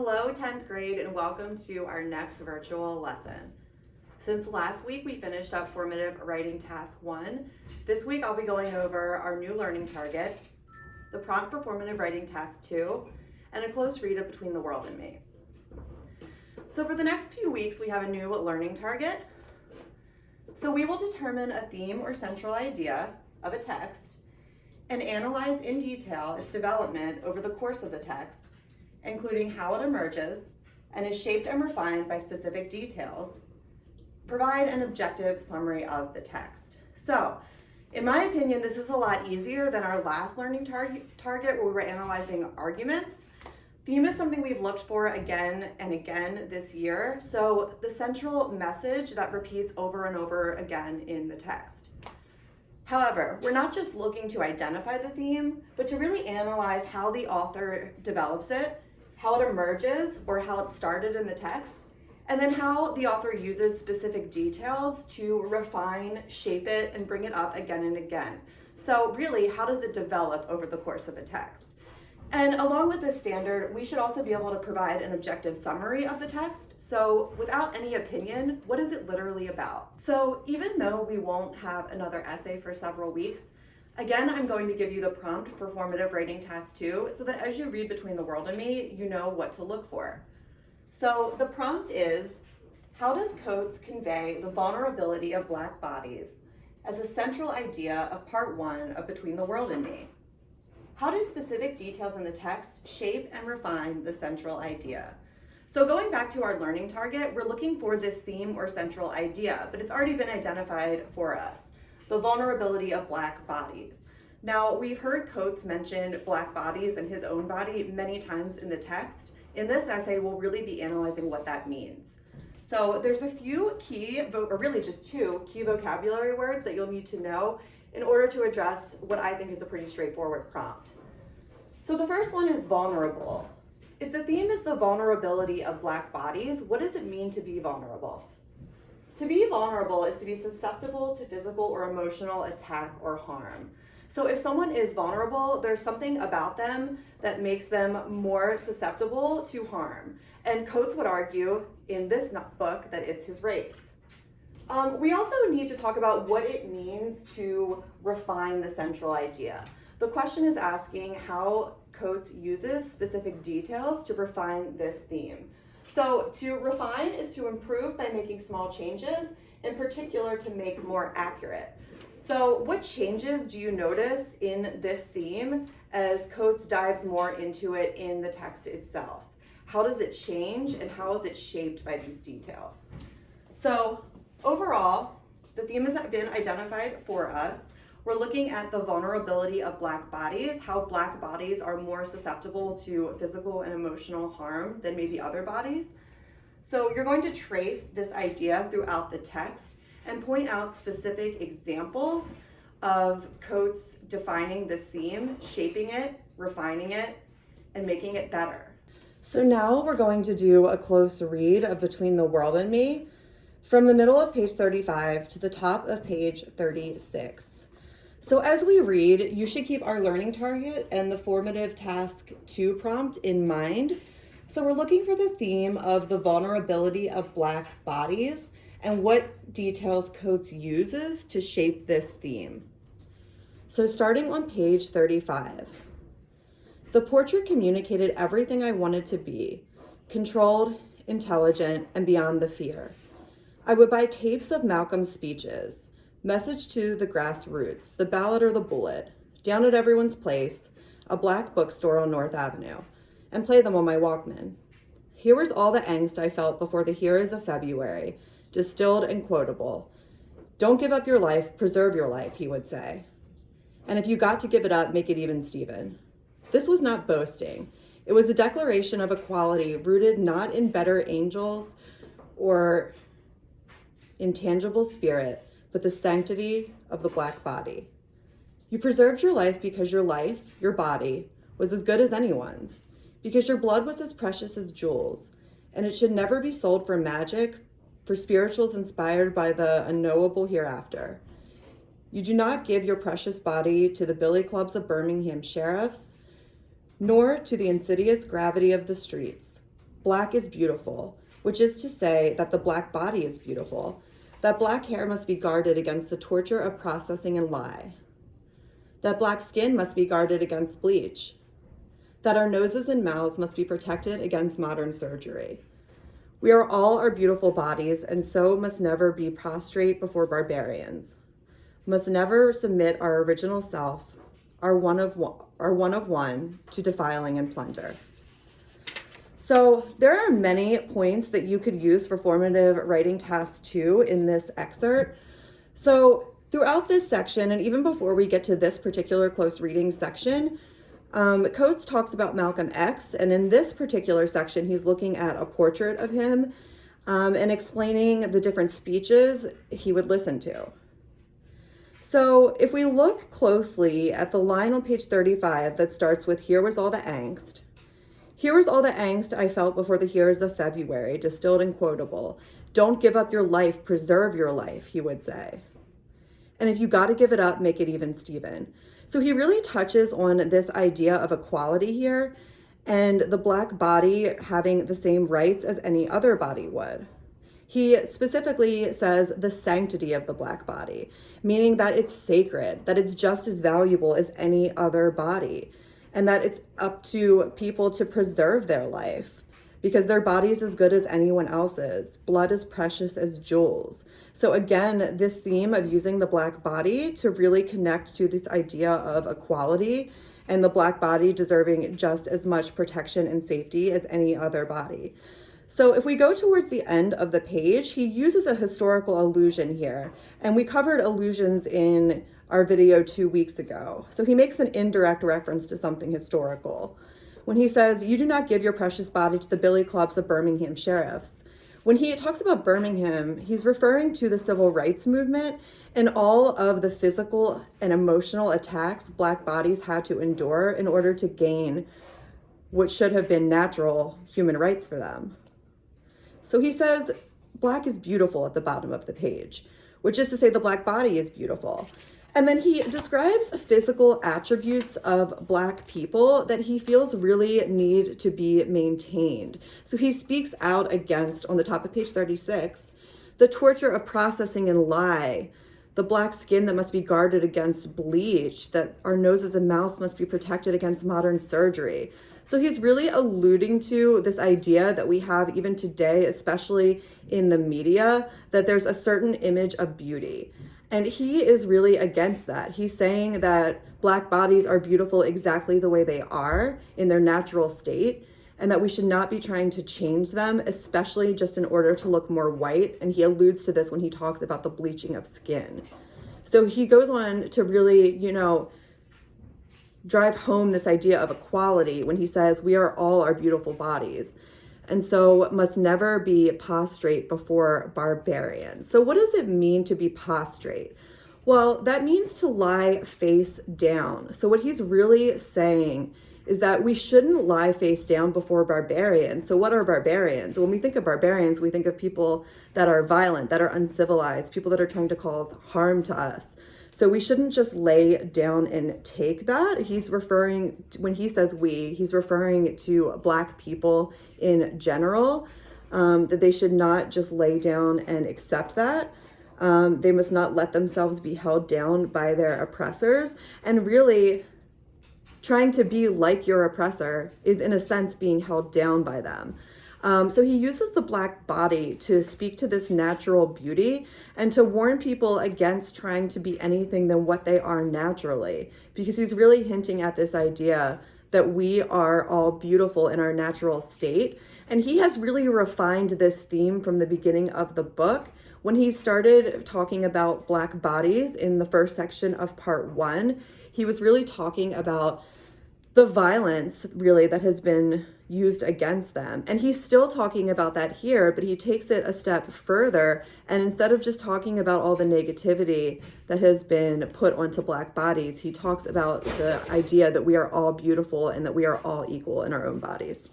Hello 10th grade and welcome to our next virtual lesson. Since last week we finished up Formative Writing Task 1, this week I'll be going over our new learning target, the prompt for Formative Writing Task 2, and a close read of Between the World and Me. So for the next few weeks we have a new learning target. So we will determine a theme or central idea of a text and analyze in detail its development over the course of the text, including how it emerges and is shaped and refined by specific details, provide an objective summary of the text. So, in my opinion, this is a lot easier than our last learning target where we were analyzing arguments. Theme is something we've looked for again and again this year, so the central message that repeats over and over again in the text. However, we're not just looking to identify the theme, but to really analyze how the author develops it, how it emerges or how it started in the text, and then how the author uses specific details to refine, shape it, and bring it up again and again. So really, how does it develop over the course of a text? And along with this standard, we should also be able to provide an objective summary of the text. So without any opinion, what is it literally about? So even though we won't have another essay for several weeks, again, I'm going to give you the prompt for Formative Writing Task 2 so that as you read Between the World and Me, you know what to look for. So the prompt is, how does Coates convey the vulnerability of Black bodies as a central idea of part 1 of Between the World and Me? How do specific details in the text shape and refine the central idea? So going back to our learning target, we're looking for this theme or central idea, but it's already been identified for us, the vulnerability of Black bodies. Now, we've heard Coates mention Black bodies and his own body many times in the text. In this essay, we'll really be analyzing what that means. So there's a few key, or really just 2 key vocabulary words that you'll need to know in order to address what I think is a pretty straightforward prompt. So the first one is vulnerable. If the theme is the vulnerability of Black bodies, what does it mean to be vulnerable? To be vulnerable is to be susceptible to physical or emotional attack or harm. So if someone is vulnerable, there's something about them that makes them more susceptible to harm. And Coates would argue in this book that it's his race. We also need to talk about what it means to refine the central idea. The question is asking how Coates uses specific details to refine this theme. So to refine is to improve by making small changes, in particular to make more accurate. So what changes do you notice in this theme as Coates dives more into it in the text itself? How does it change and how is it shaped by these details? So overall, the theme has been identified for us. We're looking at the vulnerability of Black bodies, how Black bodies are more susceptible to physical and emotional harm than maybe other bodies. So you're going to trace this idea throughout the text and point out specific examples of Coates defining this theme, shaping it, refining it, and making it better. So now we're going to do a close read of Between the World and Me from the middle of page 35 to the top of page 36. So as we read, you should keep our learning target and the Formative Task 2 prompt in mind. So we're looking for the theme of the vulnerability of Black bodies and what details Coates uses to shape this theme. So starting on page 35, the portrait communicated everything I wanted to be, controlled, intelligent, and beyond the fear. I would buy tapes of Malcolm's speeches, Message to the Grassroots, The Ballad or the Bullet, Down at Everyone's Place, a Black bookstore on North Avenue, and play them on my Walkman. Here was all the angst I felt before the heroes of February, distilled and quotable. Don't give up your life, preserve your life, he would say. And if you got to give it up, make it even, Stephen. This was not boasting. It was a declaration of equality rooted not in better angels or intangible spirit, but the sanctity of the Black body. You preserved your life because your life, your body, was as good as anyone's, because your blood was as precious as jewels, and it should never be sold for magic, for spirituals inspired by the unknowable hereafter. You do not give your precious body to the billy clubs of Birmingham sheriffs, nor to the insidious gravity of the streets. black is beautiful, which is to say that the black body is beautiful, that black hair must be guarded against the torture of processing and lye, that black skin must be guarded against bleach, that our noses and mouths must be protected against modern surgery. We are all our beautiful bodies, and so must never be prostrate before barbarians, must never submit our original self, our one of one, to defiling and plunder. So there are many points that you could use for formative writing task 2 in this excerpt. So throughout this section, and even before we get to this particular close reading section, Coates talks about Malcolm X, and in this particular section, he's looking at a portrait of him and explaining the different speeches he would listen to. So if we look closely at the line on page 35 that starts with, "Here was all the angst. Here was all the angst I felt before the hearers of February, distilled and quotable. Don't give up your life, preserve your life," he would say. And if you got to give it up, make it even Steven. So he really touches on this idea of equality here and the black body having the same rights as any other body would. He specifically says the sanctity of the black body, meaning that it's sacred, that it's just as valuable as any other body, and that it's up to people to preserve their life because their body is as good as anyone else's. Blood is precious as jewels. So again, this theme of using the black body to really connect to this idea of equality and the black body deserving just as much protection and safety as any other body. So if we go towards the end of the page, he uses a historical allusion here, and we covered allusions in our video 2 weeks ago. So he makes an indirect reference to something historical when he says, "You do not give your precious body to the billy clubs of Birmingham sheriffs." When he talks about Birmingham, he's referring to the civil rights movement and all of the physical and emotional attacks black bodies had to endure in order to gain what should have been natural human rights for them. So he says, black is beautiful at the bottom of the page, which is to say the black body is beautiful. And then he describes physical attributes of black people that he feels really need to be maintained. So he speaks out against, on the top of page 36, the torture of processing and lye, the black skin that must be guarded against bleach, that our noses and mouths must be protected against modern surgery. So he's really alluding to this idea that we have even today, especially in the media, that there's a certain image of beauty. And he is really against that. He's saying that black bodies are beautiful exactly the way they are in their natural state, and that we should not be trying to change them, especially just in order to look more white. And he alludes to this when he talks about the bleaching of skin. So he goes on to really, drive home this idea of equality when he says we are all our beautiful bodies, and so must never be prostrate before barbarians. So what does it mean to be prostrate? Well, that means to lie face down. So what he's really saying is that we shouldn't lie face down before barbarians. So what are barbarians? When we think of barbarians, we think of people that are violent, that are uncivilized, people that are trying to cause harm to us. So we shouldn't just lay down and take that. He's referring, when he says we, he's referring to black people in general, that they should not just lay down and accept that. They must not let themselves be held down by their oppressors. And really, trying to be like your oppressor is in a sense being held down by them. So he uses the black body to speak to this natural beauty and to warn people against trying to be anything than what they are naturally, because he's really hinting at this idea that we are all beautiful in our natural state. And he has really refined this theme from the beginning of the book. When he started talking about black bodies in the first section of part 1, he was really talking about the violence really that has been used against them. And he's still talking about that here, but he takes it a step further. And instead of just talking about all the negativity that has been put onto black bodies, he talks about the idea that we are all beautiful and that we are all equal in our own bodies.